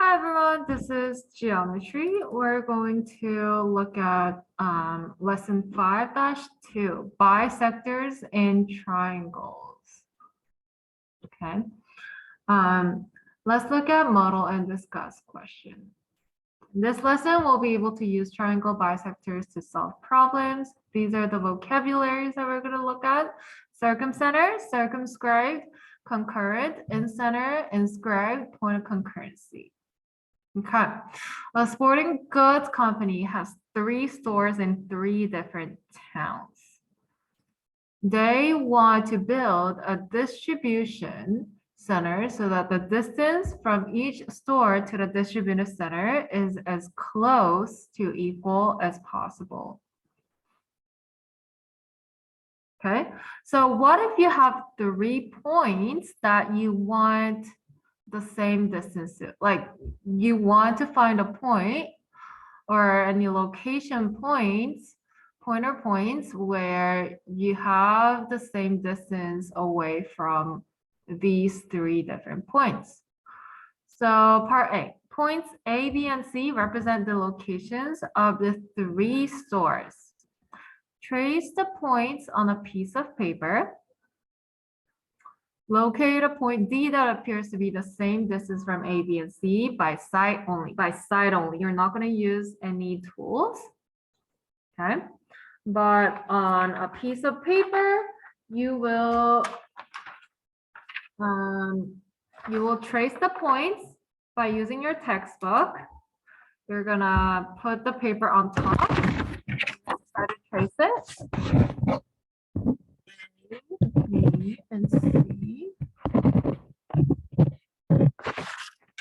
Hi everyone, this is geometry. We're going to look at lesson 5-2, bisectors and triangles. Okay. Let's look at model and discuss question. In this lesson, we'll be able to use triangle bisectors to solve problems. These are the vocabularies that we're going to look at. Circumcenter, circumscribed, concurrent, incenter, inscribed, point of concurrency. Okay, a sporting goods company has 3 stores in 3 different towns. They want to build a distribution center so that the distance from each store to the distribution center is as close to equal as possible. Okay, so what if you have 3 points that you want the same distance to? Like you want to find a point or any location pointer points where you have the same distance away from these 3 different points. So part A, points A, B, and C represent the locations of the 3 stores. Trace the points on a piece of paper. Locate a point D that appears to be the same distance from A, B, and C by sight only. By sight only. You're not going to use any tools. Okay. But on a piece of paper, you will trace the points by using your textbook. You're gonna put the paper on top. Try to trace it. B and C.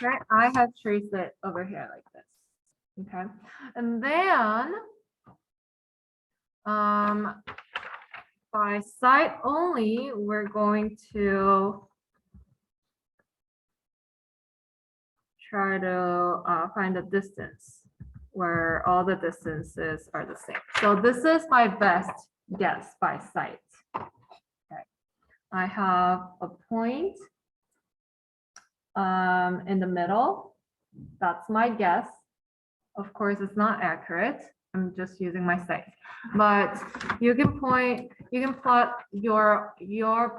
Okay, I have traced it over here like this. Okay, and then by sight only, we're going to try to find the distance where all the distances are the same. So this is my best guess by sight. Okay, I have a point in the middle. That's my guess. Of course, it's not accurate. I'm just using my sight, but you can plot your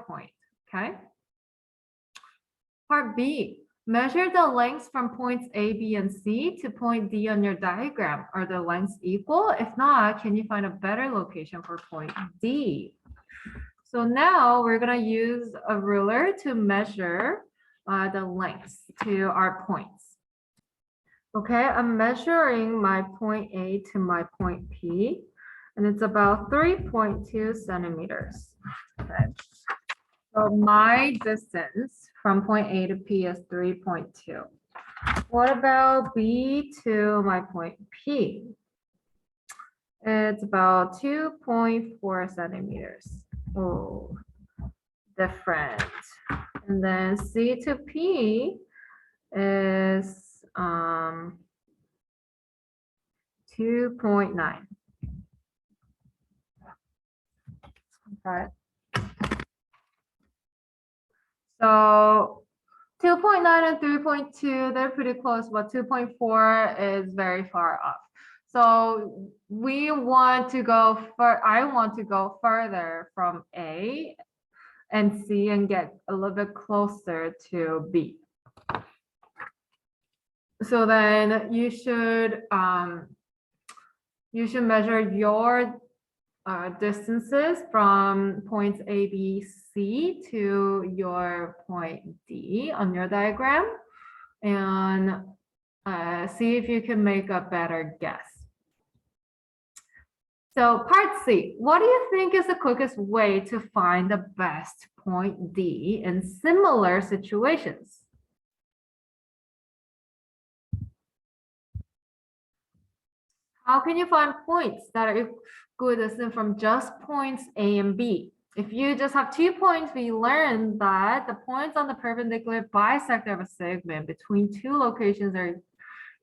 point. Okay. Part B. Measure the lengths from points A, B, and C to point D on your diagram. Are the lengths equal? If not, can you find a better location for point D? So now we're going to use a ruler to measure the lengths to our points. Okay, I'm measuring my point A to my point P, and it's about 3.2 centimeters. Okay, so my distance from point A to P is 3.2. What about B to my point P? It's about 2.4 centimeters. Oh, different. And then C to P is 2.9. Okay. So 2.9 and 3.2, they're pretty close, but 2.4 is very far off. So we want to go I want to go further from A and C and get a little bit closer to B. So then you should measure your distances from points A, B, C to your point D on your diagram and see if you can make a better guess. So part C, what do you think is the quickest way to find the best point D in similar situations? How can you find points that are equidistant from just points A and B? If you just have 2 points, we learned that the points on the perpendicular bisector of a segment between 2 locations are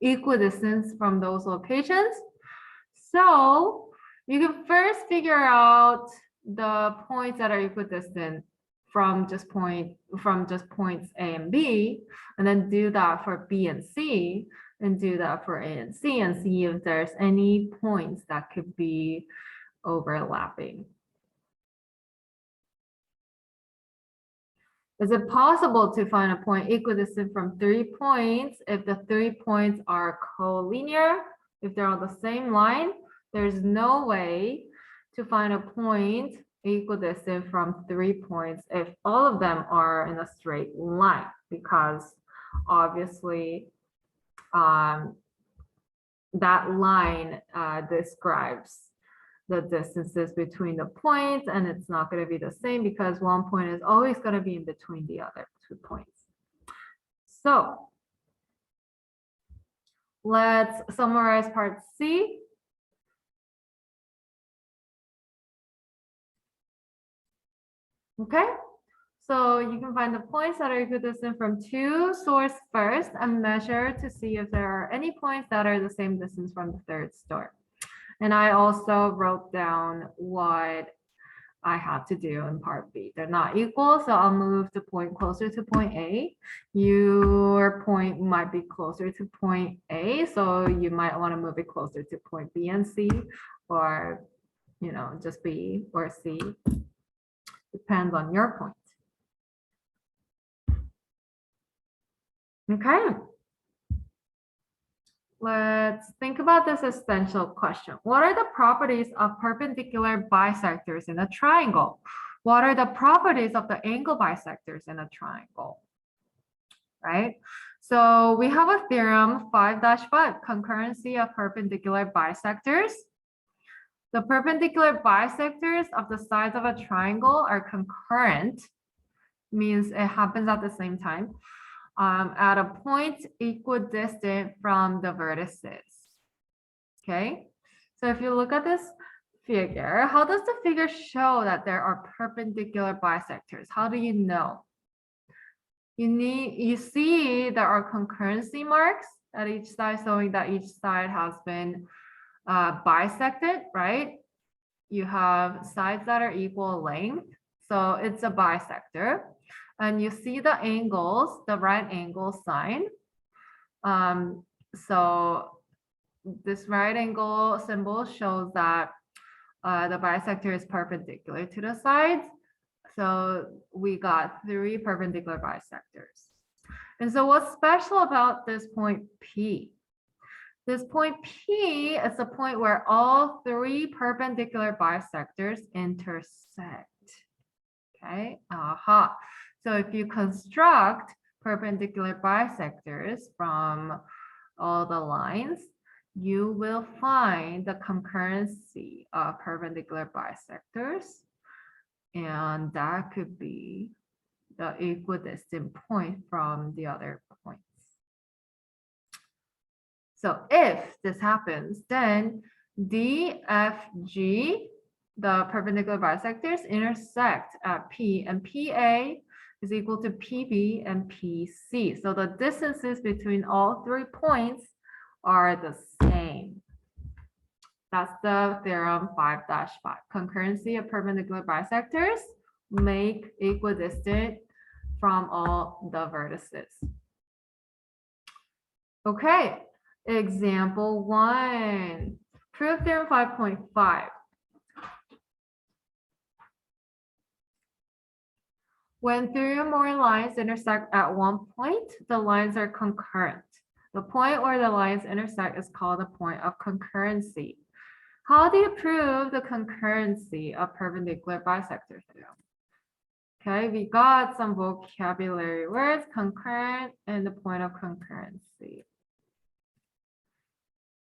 equidistant from those locations. So you can first figure out the points that are equidistant just points A and B, and then do that for B and C, and do that for A and C, and see if there's any points that could be overlapping. Is it possible to find a point equidistant from 3 points if the 3 points are collinear? If they're on the same line, there's no way to find a point equidistant from 3 points if all of them are in a straight line, because obviously that line describes the distances between the points, and it's not going to be the same because one point is always going to be in between the other 2 points. So let's summarize part C. Okay, so you can find the points that are equidistant from 2 source first and measure to see if there are any points that are the same distance from the third source. And I also wrote down what I had to do in part B. They're not equal, so I'll move the point closer to point A. Your point might be closer to point A, so you might want to move it closer to point B and C, or just B or C. Depends on your point. Okay. Let's think about this essential question. What are the properties of perpendicular bisectors in a triangle? What are the properties of the angle bisectors in a triangle? Right? So we have a theorem 5-5, concurrency of perpendicular bisectors. The perpendicular bisectors of the sides of a triangle are concurrent, means it happens at the same time. At a point equidistant from the vertices. Okay, so if you look at this figure, how does the figure show that there are perpendicular bisectors? How do you know? You see there are concurrency marks at each side, showing that each side has been bisected, right? You have sides that are equal length, so it's a bisector. And you see the angles, the right angle sign. So this right angle symbol shows that the bisector is perpendicular to the sides. So we got 3 perpendicular bisectors. And so what's special about this point P? This point P is a point where all 3 perpendicular bisectors intersect. Okay, aha. So if you construct perpendicular bisectors from all the lines, you will find the concurrency of perpendicular bisectors, and that could be the equidistant point from the other points. So if this happens, then D, F, G, the perpendicular bisectors intersect at P, and PA is equal to PB and PC. So the distances between all 3 points are the same. That's the theorem 5-5. Concurrency of perpendicular bisectors make equidistant from all the vertices. Okay, example 1. Proof theorem 5.5. When 3 or more lines intersect at one point, the lines are concurrent. The point where the lines intersect is called a point of concurrency. How do you prove the concurrency of perpendicular bisector theorem? Okay, we got some vocabulary words, concurrent and the point of concurrency.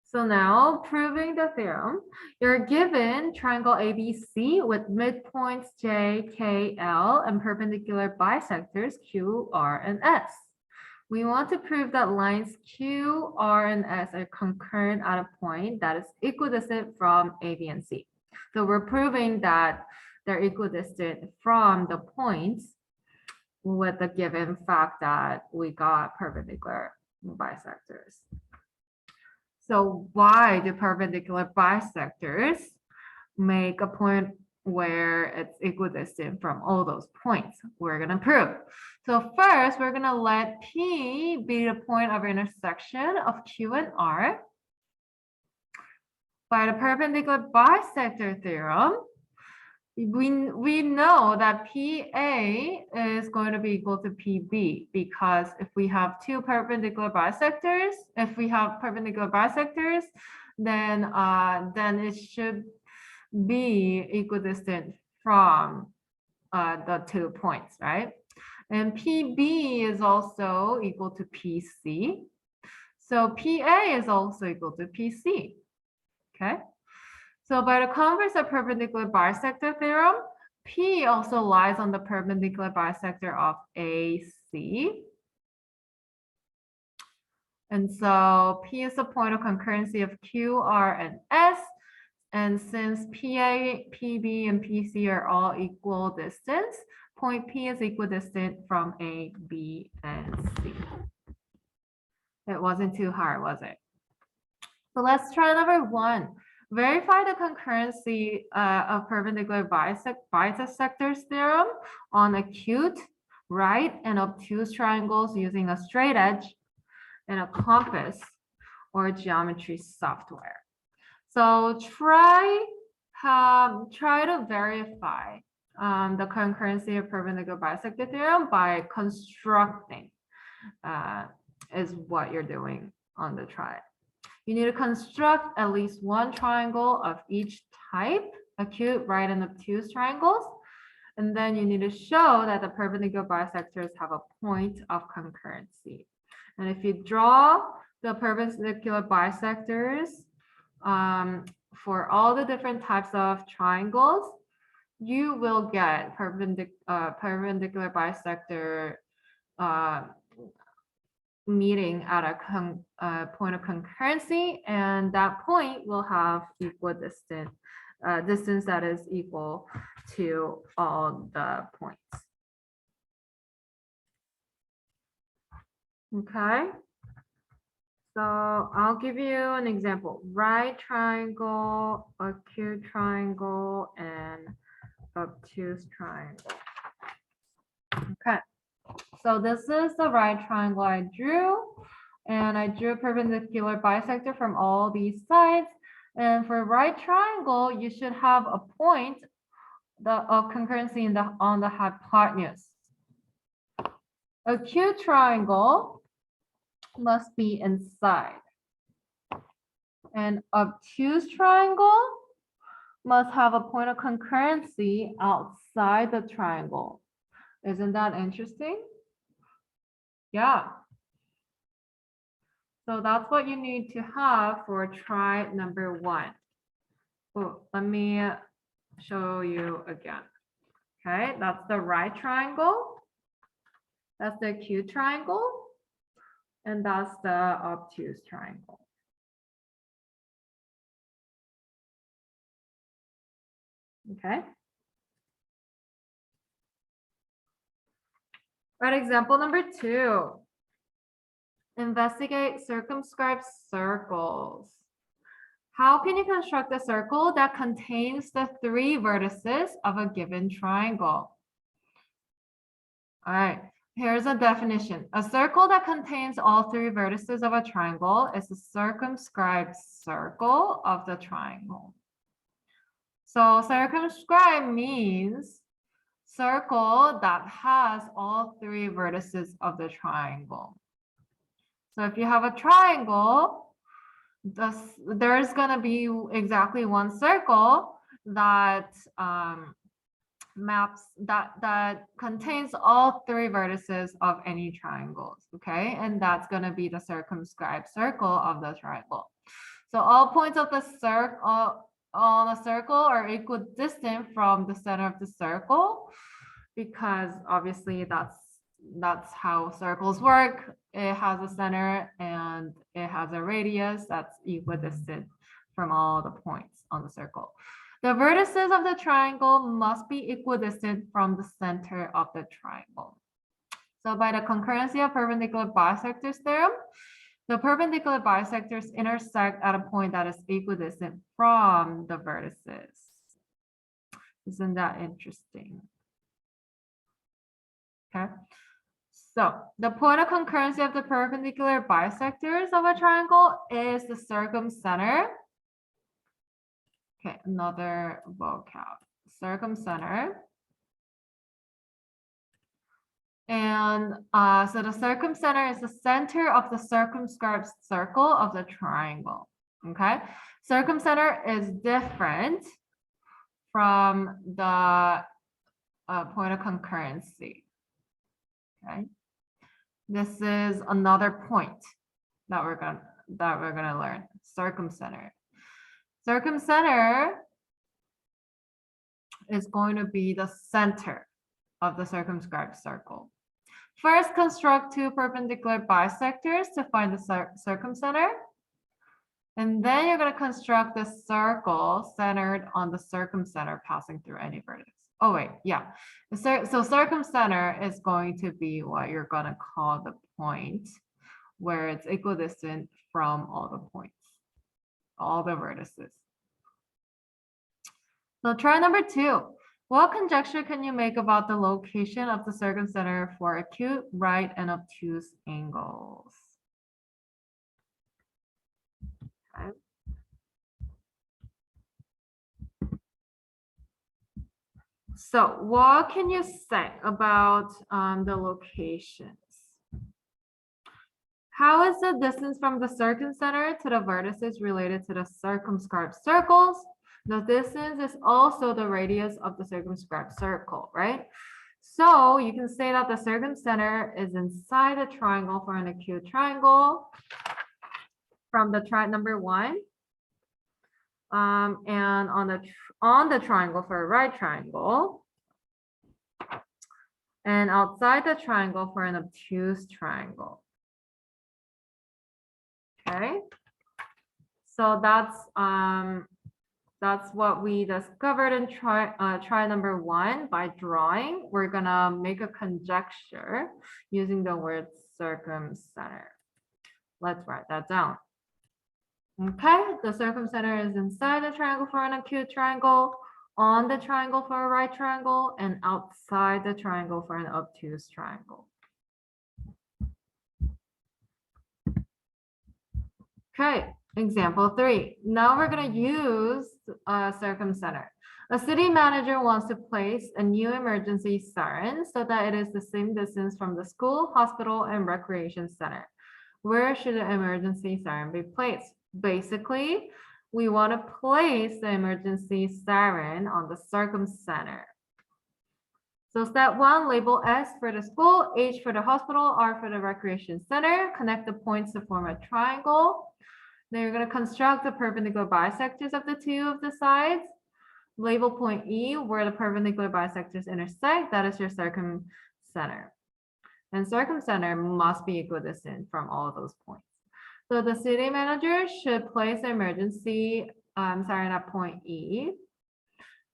So now, proving the theorem, you're given triangle ABC with midpoints J, K, L, and perpendicular bisectors Q, R, and S. We want to prove that lines Q, R, and S are concurrent at a point that is equidistant from A, B, and C. So we're proving that they're equidistant from the points with the given fact that we got perpendicular bisectors. So why do perpendicular bisectors make a point where it's equidistant from all those points. We're going to prove. So first, we're going to let P be the point of intersection of Q and R by the perpendicular bisector theorem. We know that PA is going to be equal to PB because if we have two perpendicular bisectors, then it should be equidistant from the 2 points, right? And PB is also equal to PC. So PA is also equal to PC, okay? So by the converse of perpendicular bisector theorem, P also lies on the perpendicular bisector of AC. And so P is the point of concurrency of Q, R, and S. And since PA, PB, and PC are all equal distance, point P is equidistant from A, B, and C. It wasn't too hard, was it? So let's try number 1. Verify the concurrency of perpendicular bisectors theorem on acute, right, and obtuse triangles using a straight edge and a compass or geometry software. So try to verify the concurrency of perpendicular bisector theorem by constructing is what you're doing on the try. You need to construct at least one triangle of each type, acute, right, and obtuse triangles. And then you need to show that the perpendicular bisectors have a point of concurrency. And if you draw the perpendicular bisectors for all the different types of triangles, you will get perpendicular bisector meeting at a point of concurrency, and that point will have equidistant distance that is equal to all the points. Okay, so I'll give you an example: right triangle, acute triangle, and obtuse triangle. Okay. So this is the right triangle I drew, and I drew a perpendicular bisector from all these sides. And for right triangle, you should have a point of concurrency on the hypotenuse. Acute triangle must be inside, and obtuse triangle must have a point of concurrency outside the triangle. Isn't that interesting? Yeah. So that's what you need to have for try number 1. Oh, let me show you again. Okay, that's the right triangle. That's the acute triangle. And that's the obtuse triangle. Okay. Right, example number 2. Investigate circumscribed circles. How can you construct a circle that contains the 3 vertices of a given triangle? All right, here's a definition. A circle that contains all 3 vertices of a triangle is a circumscribed circle of the triangle. So circumscribed means circle that has all 3 vertices of the triangle. So if you have a triangle, there's going to be exactly one circle that that contains all 3 vertices of any triangles, okay? And that's going to be the circumscribed circle of the triangle. So all points of the circle on a circle are equidistant from the center of the circle, because obviously that's how circles work. It has a center and it has a radius that's equidistant from all the points on the circle. The vertices of the triangle must be equidistant from the center of the triangle. So by the concurrency of perpendicular bisectors theorem, the perpendicular bisectors intersect at a point that is equidistant from the vertices. Isn't that interesting? Okay. So the point of concurrency of the perpendicular bisectors of a triangle is the circumcenter. Okay, another vocab. Circumcenter. And so the circumcenter is the center of the circumscribed circle of the triangle. Okay, circumcenter is different from the point of concurrency. Okay, this is another point that we're gonna learn. Circumcenter. Circumcenter is going to be the center of the circumscribed circle. First, construct two perpendicular bisectors to find the circumcenter. And then you're going to construct the circle centered on the circumcenter passing through any vertex. Oh, wait, yeah. So circumcenter is going to be what you're going to call the point where it's equidistant from all the points, all the vertices. So try number 2. What conjecture can you make about the location of the circumcenter for acute, right, and obtuse angles? Okay. So what can you say about the locations? How is the distance from the circumcenter to the vertices related to the circumscribed circles? The distance is also the radius of the circumscribed circle, right? So you can say that the circumcenter is inside a triangle for an acute triangle from the triangle number 1. And on the triangle for a right triangle. And outside the triangle for an obtuse triangle. Okay. So that's what we discovered in try number 1 by drawing. We're gonna make a conjecture using the word circumcenter. Let's write that down. Okay, the circumcenter is inside the triangle for an acute triangle, on the triangle for a right triangle, and outside the triangle for an obtuse triangle. Okay, example 3. Now we're going to use circumcenter. A city manager wants to place a new emergency siren so that it is the same distance from the school, hospital, and recreation center. Where should the emergency siren be placed? Basically, we want to place the emergency siren on the circumcenter. So step 1, label S for the school, H for the hospital, R for the recreation center. Connect the points to form a triangle. Then you're going to construct the perpendicular bisectors of the two of the sides. Label point E where the perpendicular bisectors intersect. That is your circumcenter. And circumcenter must be equidistant from all of those points. So the city manager should place the emergency siren at point E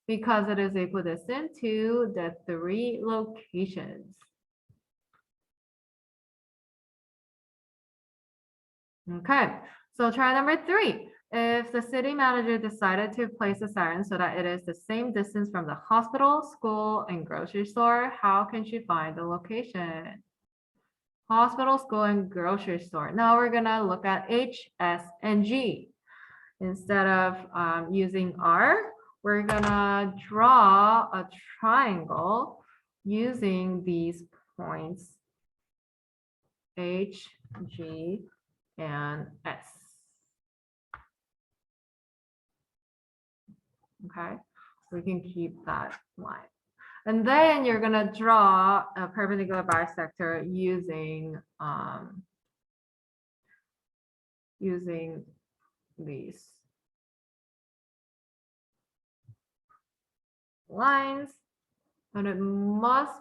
because it is equidistant to the 3 locations. Okay, so try number 3. If the city manager decided to place a siren so that it is the same distance from the hospital, school, and grocery store, how can she find the location? Hospital, school, and grocery store. Now we're gonna look at H, S, and G. Instead of using R, we're gonna draw a triangle using these points H, G, and S. Okay, we can keep that line. And then you're gonna draw a perpendicular bisector using these lines, and it must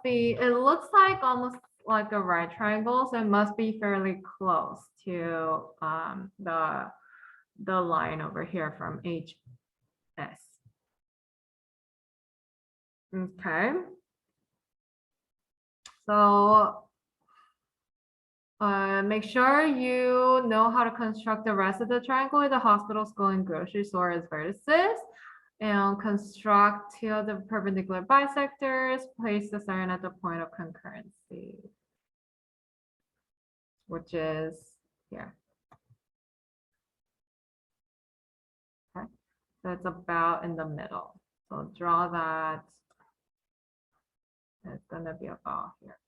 be, it looks like almost like a right triangle, so it must be fairly close to the line over here from HS. Okay. So Make sure you know how to construct the rest of the triangle with the hospital, school, and grocery store as vertices. And construct two of the perpendicular bisectors. Place the center at the point of concurrency, which is here. Okay, so it's about in the middle. So draw that. It's gonna be about here,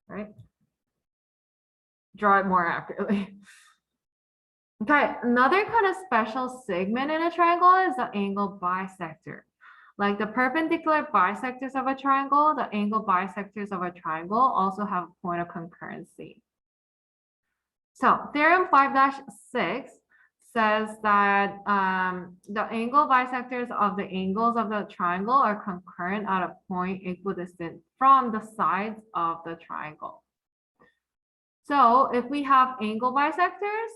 right? Draw it more accurately. Okay, another kind of special segment in a triangle is the angle bisector. Like the perpendicular bisectors of a triangle, the angle bisectors of a triangle also have a point of concurrency. So theorem 5-6 says that the angle bisectors of the angles of the triangle are concurrent at a point equidistant from the sides of the triangle. So if we have angle bisectors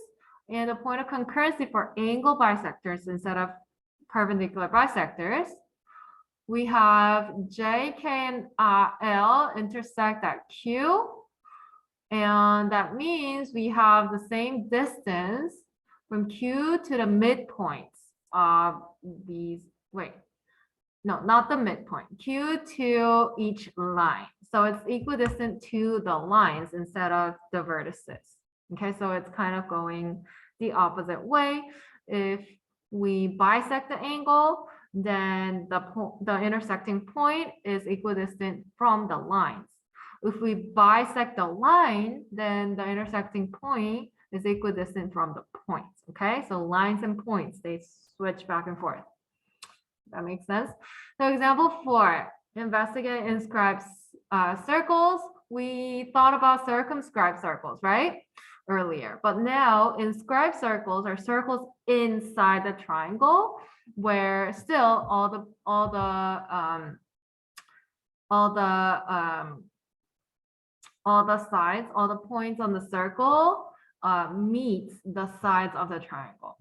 and the point of concurrency for angle bisectors instead of perpendicular bisectors, we have J, K, and L intersect at Q. And that means we have the same distance from Q to the midpoints of these, wait, no, not the midpoint, Q to each line. So it's equidistant to the lines instead of the vertices. Okay, so it's kind of going the opposite way. If we bisect the angle, then the intersecting point is equidistant from the lines. If we bisect the line, then the intersecting point is equidistant from the points. Okay, so lines and points, they switch back and forth. That makes sense. So example 4, investigate inscribed circles. We thought about circumscribed circles, right? Earlier, but now inscribed circles are circles inside the triangle where still all the sides, all the points on the circle meet the sides of the triangle.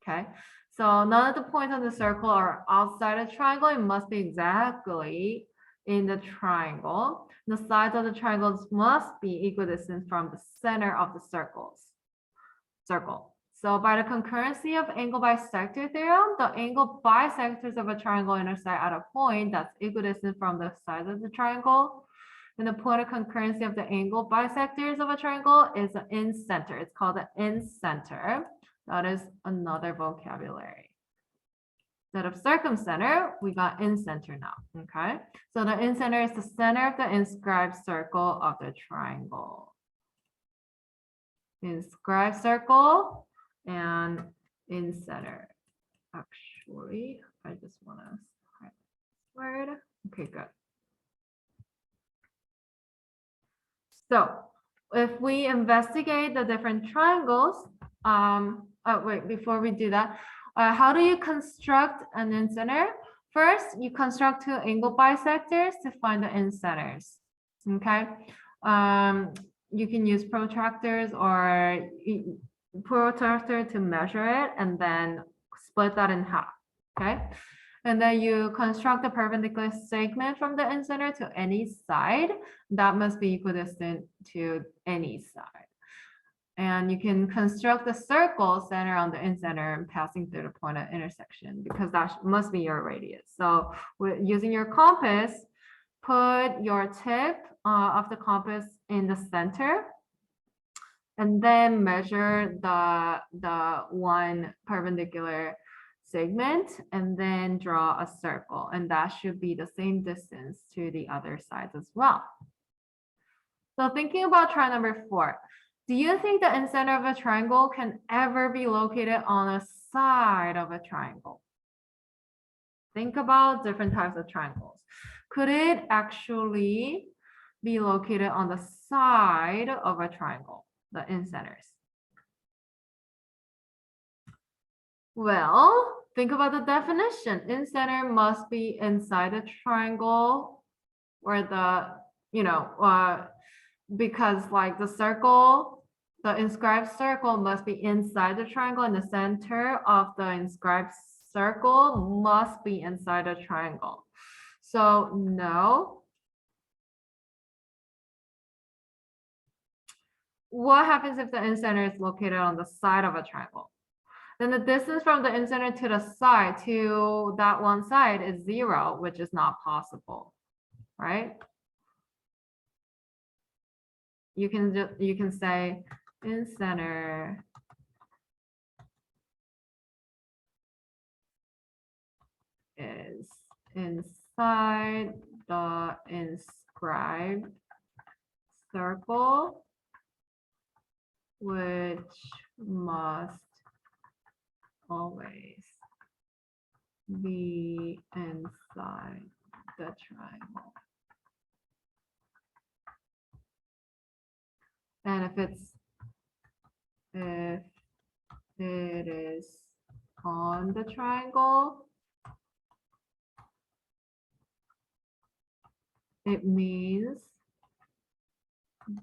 Okay, so none of the points on the circle are outside the triangle. It must be exactly in the triangle. The sides of the triangles must be equidistant from the center of the circle. So by the concurrency of angle bisector theorem, the angle bisectors of a triangle intersect at a point that's equidistant from the sides of the triangle. And the point of concurrency of the angle bisectors of a triangle is the incenter. It's called the incenter. That is another vocabulary. Instead of circumcenter, we got incenter now, okay? So the incenter is the center of the inscribed circle of the triangle. Inscribed circle and incenter. Actually, I just want to hide this word. Okay, good. So if we investigate the different triangles, wait, before we do that, how do you construct an incenter? First, you construct two angle bisectors to find the incenters, okay? You can use protractors or protractor to measure it and then split that in half, okay? And then you construct a perpendicular segment from the incenter to any side that must be equidistant to any side. And you can construct the circle center on the incenter and passing through the point of intersection because that must be your radius. So using your compass, put your tip of the compass in the center and then measure the one perpendicular segment and then draw a circle. And that should be the same distance to the other sides as well. So thinking about try number 4. Do you think the incenter of a triangle can ever be located on a side of a triangle? Think about different types of triangles. Could it actually be located on the side of a triangle, the incenters? Well, think about the definition. Incenter must be inside the triangle or the, because like the circle, the inscribed circle must be inside the triangle and the center of the inscribed circle must be inside the triangle. So no. what happens if the incenter is located on the side of a triangle? Then the distance from the incenter to the side to that one side is 0, which is not possible, right? You can say incenter is inside the inscribed circle, which must always be inside the triangle. And if it is on the triangle, it means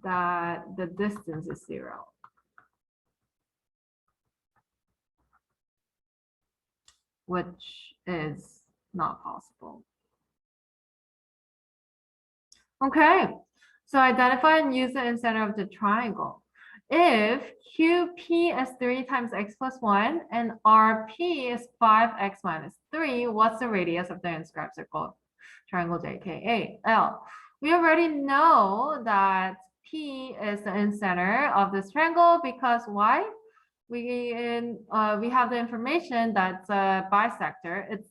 that the distance is 0. Which is not possible. Okay, so identify and use the incenter of the triangle. If QP is 3 times x plus 1 and RP is 5x minus 3, what's the radius of the inscribed circle? Triangle JKAL. We already know that P is the incenter of this triangle because why? We have the information that's a bisector. It's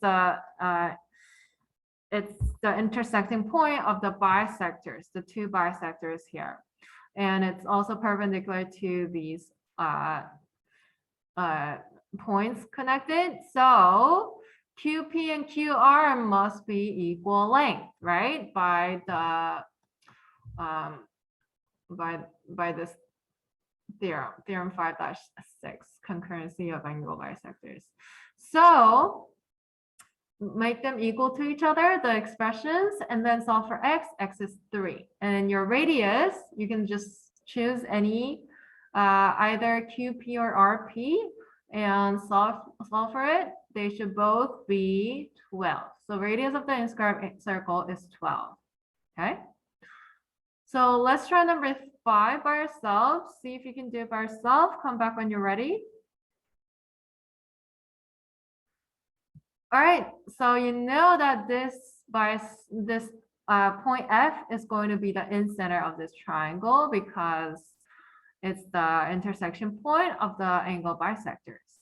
the intersecting point of the bisectors, the 2 bisectors here, and it's also perpendicular to these points connected. So QP and QR must be equal length, right? By the by this theorem 5-6, concurrency of angle bisectors. So make them equal to each other, the expressions, and then solve for x. X is 3. And then your radius, you can just choose any either QP or RP and solve for it. They should both be 12. So radius of the inscribed circle is 12. Okay. So let's try number 5 by ourselves. See if you can do it by yourself. Come back when you're ready. All right, so you know that this point F is going to be the incenter of this triangle because it's the intersection point of the angle bisectors.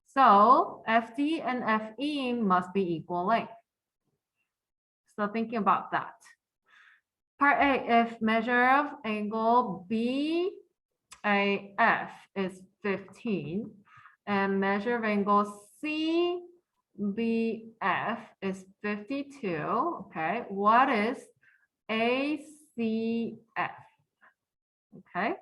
So FD and FE must be equal length. So thinking about that. Part A, if measure of angle BAF is 15 and measure of angle CBF is 52, okay, what is ACF? Okay,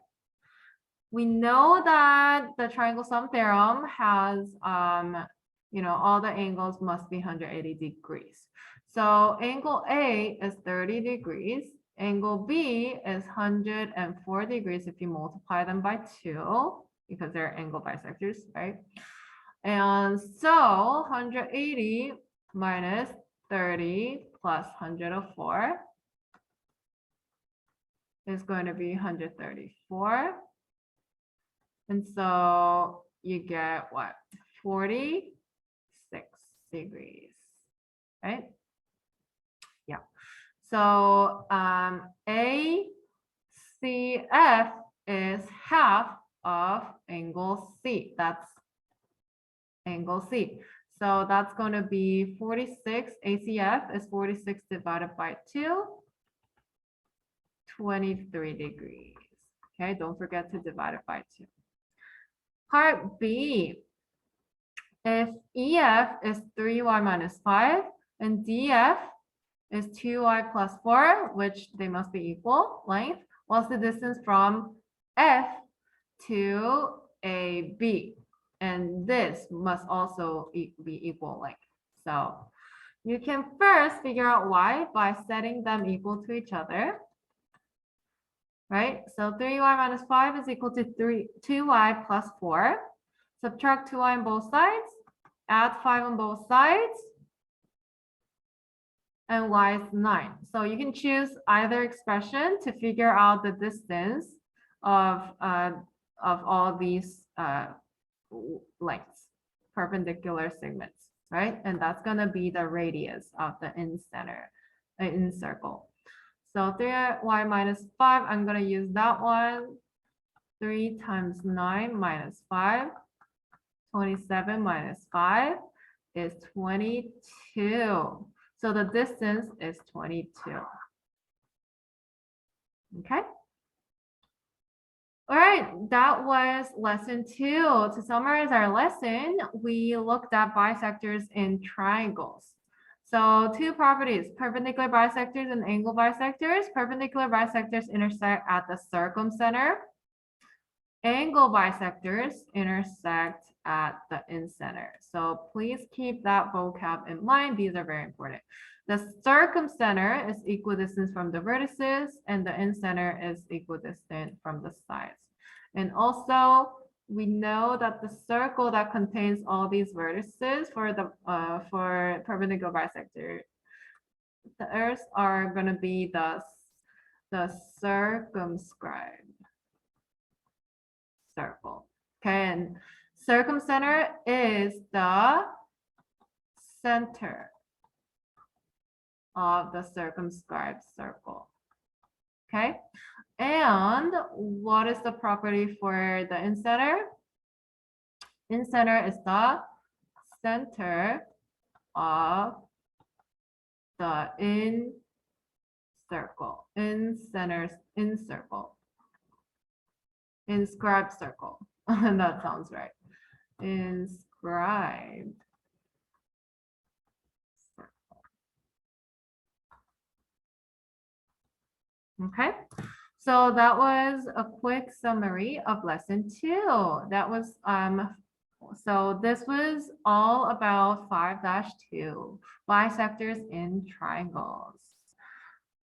we know that the triangle sum theorem has, all the angles must be 180 degrees. So angle A is 30 degrees. Angle B is 104 degrees if you multiply them by 2 because they're angle bisectors, right? And so 180 minus 30 plus 104 is going to be 134. And so you get what? 46 degrees, right? Yeah. So ACF is half of angle C. That's angle C. So that's going to be 46. ACF is 46 divided by 2, 23 degrees. Okay, don't forget to divide it by 2. Part B, if EF is 3y minus 5 and DF is 2y plus 4, which they must be equal length, what's the distance from F to AB? And this must also be equal length. So you can first figure out y by setting them equal to each other. Right? So 3y minus 5 is equal to 2y plus 4. Subtract 2y on both sides. Add 5 on both sides. And y is 9. So you can choose either expression to figure out the distance of all these lengths, perpendicular segments, right? And that's gonna be the radius of the incenter, in circle. So 3y minus 5, I'm gonna use that one. 3 times 9 minus 5, 27 minus 5 is 22. So the distance is 22. Okay. All right, that was lesson 2. To summarize our lesson, we looked at bisectors in triangles. So 2 properties, perpendicular bisectors and angle bisectors. Perpendicular bisectors intersect at the circumcenter. Angle bisectors intersect at the incenter. So please keep that vocab in mind. These are very important. The circumcenter is equidistant from the vertices, and the incenter is equidistant from the sides. And also, we know that the circle that contains all these vertices for the for perpendicular bisector, the earths are going to be the circumscribed circle. Okay, and circumcenter is the center of the circumscribed circle. Okay, and what is the property for the incenter? Incenter is the center of the inscribed circle. That sounds right. Inscribed circle. Okay, so that was a quick summary of lesson 2. That was so this was all about 5-2, bisectors in triangles.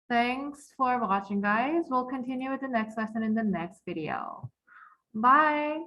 Thanks for watching, guys. We'll continue with the next lesson in the next video. Bye.